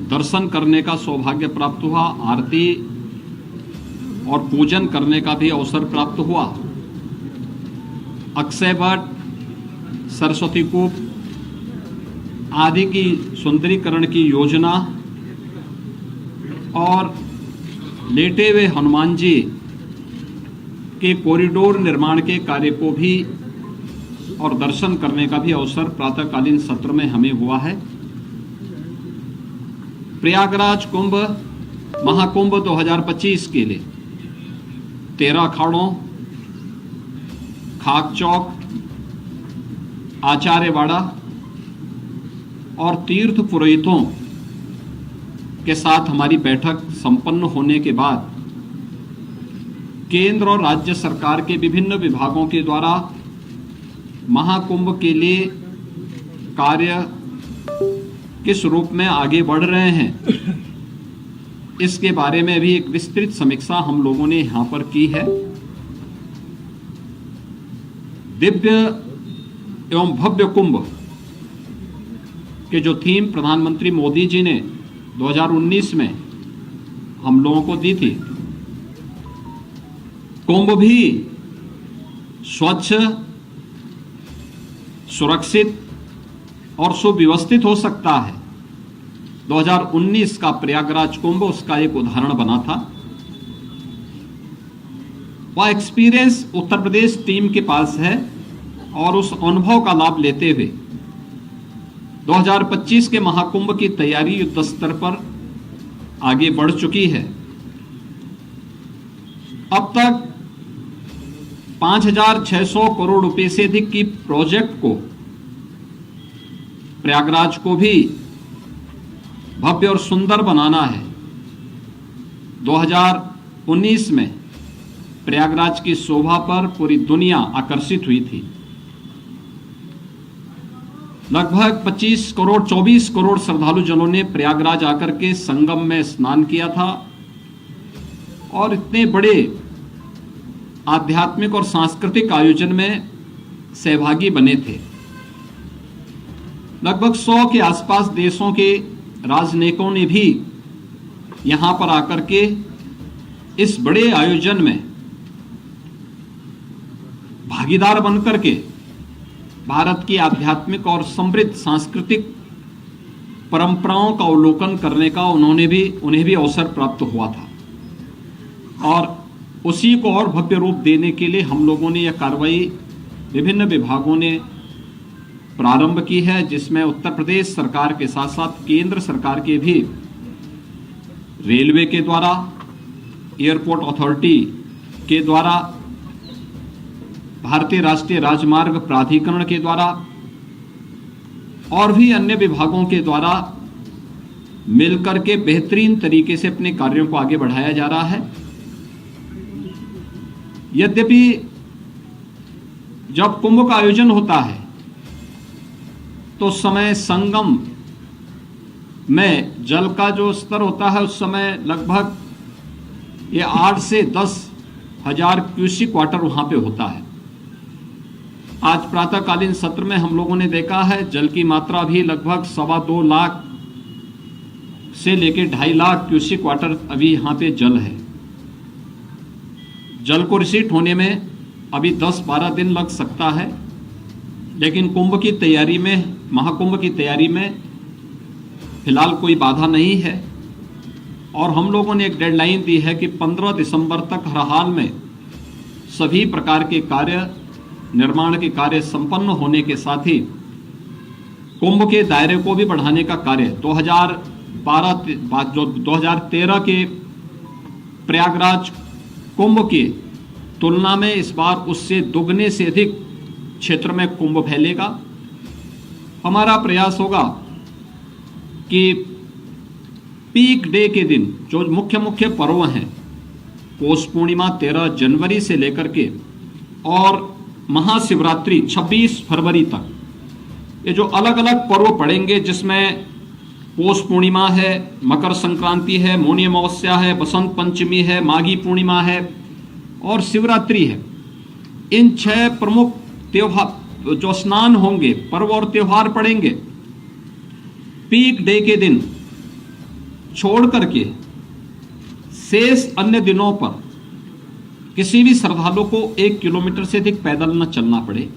दर्शन करने का सौभाग्य प्राप्त हुआ, आरती और पूजन करने का भी अवसर प्राप्त हुआ। अक्षय वट, सरस्वती कूप आदि की सुंदरीकरण की योजना और लेटे हुए हनुमान जी के कॉरिडोर निर्माण के कार्य को भी और दर्शन करने का भी अवसर प्रातःकालीन सत्र में हमें हुआ है। प्रयागराज कुंभ महाकुंभ 2025 के लिए 13 अखाड़ों, खाक चौक, आचार्यवाड़ा और तीर्थ पुरोहितों के साथ हमारी बैठक संपन्न होने के बाद केंद्र और राज्य सरकार के विभिन्न विभागों के द्वारा महाकुंभ के लिए कार्य किस रूप में आगे बढ़ रहे हैं, इसके बारे में भी एक विस्तृत समीक्षा हम लोगों ने यहां पर की है। दिव्य एवं भव्य कुंभ के जो थीम प्रधानमंत्री मोदी जी ने 2019 में हम लोगों को दी थी, कुंभ भी स्वच्छ, सुरक्षित और सुव्यवस्थित हो सकता है। 2019 का प्रयागराज कुंभ उसका एक उदाहरण बना था। वह एक्सपीरियंस उत्तर प्रदेश टीम के पास है और उस अनुभव का लाभ लेते हुए 2025 के महाकुंभ की तैयारी युद्ध स्तर पर आगे बढ़ चुकी है। अब तक 5,600 करोड़ रुपए से अधिक की प्रोजेक्ट को, प्रयागराज को भी भव्य और सुंदर बनाना है। 2019 में प्रयागराज की शोभा पर पूरी दुनिया आकर्षित हुई थी। लगभग 24 करोड़ श्रद्धालुजनों ने प्रयागराज आकर के संगम में स्नान किया था और इतने बड़े आध्यात्मिक और सांस्कृतिक आयोजन में सहभागी बने थे। लगभग 100 के आसपास देशों के राजनयिकों ने भी यहां पर आकर के इस बड़े आयोजन में भागीदार बनकर के भारत की आध्यात्मिक और समृद्ध सांस्कृतिक परंपराओं का अवलोकन करने का उन्हें भी अवसर प्राप्त हुआ था। और उसी को और भव्य रूप देने के लिए हम लोगों ने यह कार्रवाई विभिन्न विभागों ने प्रारंभ की है, जिसमें उत्तर प्रदेश सरकार के साथ साथ केंद्र सरकार के भी रेलवे के द्वारा, एयरपोर्ट अथॉरिटी के द्वारा, भारतीय राष्ट्रीय राजमार्ग प्राधिकरण के द्वारा और भी अन्य विभागों के द्वारा मिलकर के बेहतरीन तरीके से अपने कार्यों को आगे बढ़ाया जा रहा है। यद्यपि जब कुंभ का आयोजन होता है तो उस समय संगम में जल का जो स्तर होता है उस समय लगभग ये 8 से 10 हजार क्यूसिक वाटर वहां पे होता है। आज प्रातःकालीन सत्र में हम लोगों ने देखा है जल की मात्रा भी लगभग 2.25 लाख से लेकर 2.5 लाख क्यूसिक वाटर अभी यहाँ पे जल है। जल को रिसीट होने में अभी 10-12 दिन लग सकता है, लेकिन कुंभ की तैयारी में, महाकुंभ की तैयारी में फिलहाल कोई बाधा नहीं है। और हम लोगों ने एक डेडलाइन दी है कि 15 दिसंबर तक हर हाल में सभी प्रकार के कार्य, निर्माण के कार्य संपन्न होने के साथ ही कुंभ के दायरे को भी बढ़ाने का कार्य 2013 के प्रयागराज कुंभ की तुलना में इस बार उससे दुगने से अधिक क्षेत्र में कुंभ फैलेगा। हमारा प्रयास होगा कि पीक डे के दिन जो मुख्य पर्व हैं, पौष पूर्णिमा 13 जनवरी से लेकर के और महाशिवरात्रि 26 फरवरी तक, ये जो अलग अलग पर्व पड़ेंगे जिसमें पौष पूर्णिमा है, मकर संक्रांति है, मौनी अमावस्या है, बसंत पंचमी है, माघी पूर्णिमा है और शिवरात्रि है। इन 6 प्रमुख त्योहार जो स्नान होंगे, पर्व और त्योहार पड़ेंगे, पीक डे के दिन छोड़ करके शेष अन्य दिनों पर किसी भी श्रद्धालु को 1 किलोमीटर से अधिक पैदल न चलना पड़े।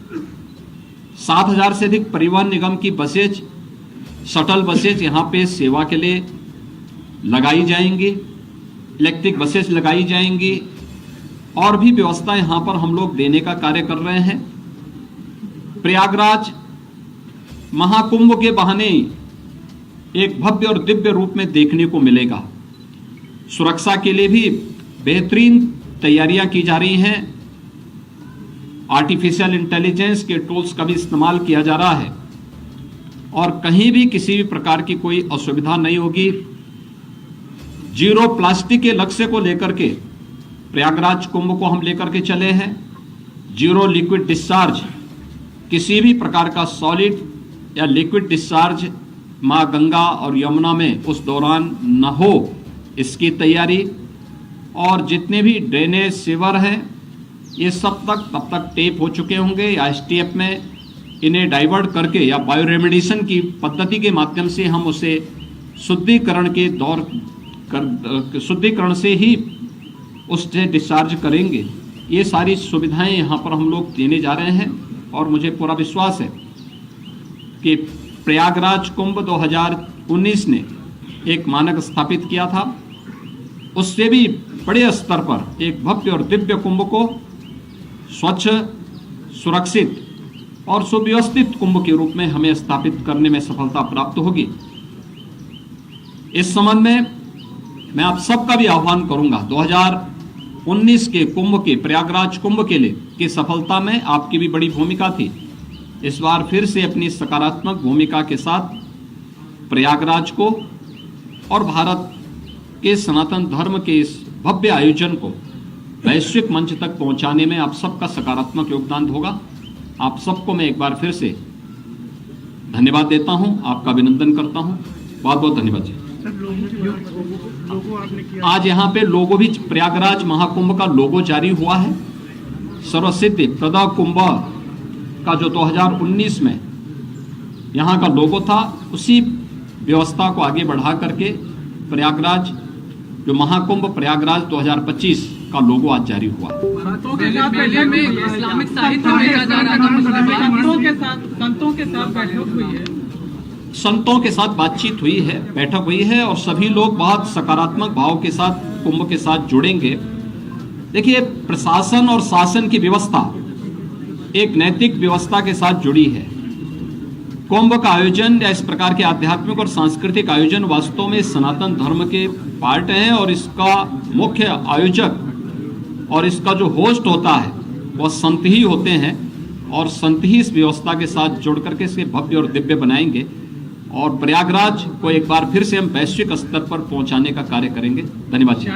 7,000 से अधिक परिवहन निगम की बसेज, शटल बसेज यहाँ पे सेवा के लिए लगाई जाएंगी, इलेक्ट्रिक बसेज लगाई जाएंगी और भी व्यवस्था यहाँ पर हम लोग देने का कार्य कर रहे हैं। प्रयागराज महाकुंभ के बहाने एक भव्य और दिव्य रूप में देखने को मिलेगा। सुरक्षा के लिए भी बेहतरीन तैयारियां की जा रही हैं। आर्टिफिशियल इंटेलिजेंस के टूल्स का भी इस्तेमाल किया जा रहा है और कहीं भी किसी भी प्रकार की कोई असुविधा नहीं होगी। जीरो प्लास्टिक के लक्ष्य को लेकर के प्रयागराज कुंभ को हम लेकर के चले हैं। जीरो लिक्विड डिस्चार्ज, किसी भी प्रकार का सॉलिड या लिक्विड डिस्चार्ज मां गंगा और यमुना में उस दौरान न हो, इसकी तैयारी। और जितने भी ड्रेनेज सीवर हैं ये सब तब तक टेप हो चुके होंगे या एसटीएफ में इन्हें डाइवर्ट करके या बायोरेमेडिएशन की पद्धति के माध्यम से हम उसे शुद्धिकरण से ही उससे डिस्चार्ज करेंगे। ये सारी सुविधाएं यहाँ पर हम लोग देने जा रहे हैं और मुझे पूरा विश्वास है कि प्रयागराज कुंभ 2019 ने एक मानक स्थापित किया था, उससे भी बड़े स्तर पर एक भव्य और दिव्य कुंभ को स्वच्छ, सुरक्षित और सुव्यवस्थित कुंभ के रूप में हमें स्थापित करने में सफलता प्राप्त होगी। इस संबंध में मैं आप सबका भी आह्वान करूंगा, 2019 के कुंभ के, प्रयागराज कुंभ के लिए की सफलता में आपकी भी बड़ी भूमिका थी। इस बार फिर से अपनी सकारात्मक भूमिका के साथ प्रयागराज को और भारत के सनातन धर्म के इस भव्य आयोजन को वैश्विक मंच तक पहुंचाने में आप सबका सकारात्मक योगदान होगा। आप सबको मैं एक बार फिर से धन्यवाद देता हूं, आपका अभिनंदन करता हूं। बहुत बहुत धन्यवाद जी। आज यहाँ पे लोगो भी, प्रयागराज महाकुंभ का लोगो जारी हुआ है। सर्वसिद्धि प्रदा कुंभ का जो 2019 में यहाँ का लोगो था, उसी व्यवस्था को आगे बढ़ा करके प्रयागराज जो महाकुंभ प्रयागराज 2025 का लोगो आज जारी हुआ। संतों के साथ बैठक हुई है, संतों के साथ बातचीत हुई है, बैठक हुई है और सभी लोग बहुत सकारात्मक भाव के साथ कुंभ के साथ जुड़ेंगे। देखिए, प्रशासन और शासन की व्यवस्था एक नैतिक व्यवस्था के साथ जुड़ी है। कुंभ का आयोजन या इस प्रकार के आध्यात्मिक और सांस्कृतिक आयोजन वास्तव में सनातन धर्म के पार्ट हैं और इसका मुख्य आयोजक और इसका जो होस्ट होता है वह संत ही होते हैं और संत ही इस व्यवस्था के साथ जुड़ करके इसे भव्य और दिव्य बनाएंगे और प्रयागराज को एक बार फिर से हम वैश्विक स्तर पर पहुंचाने का कार्य करेंगे। धन्यवाद जी।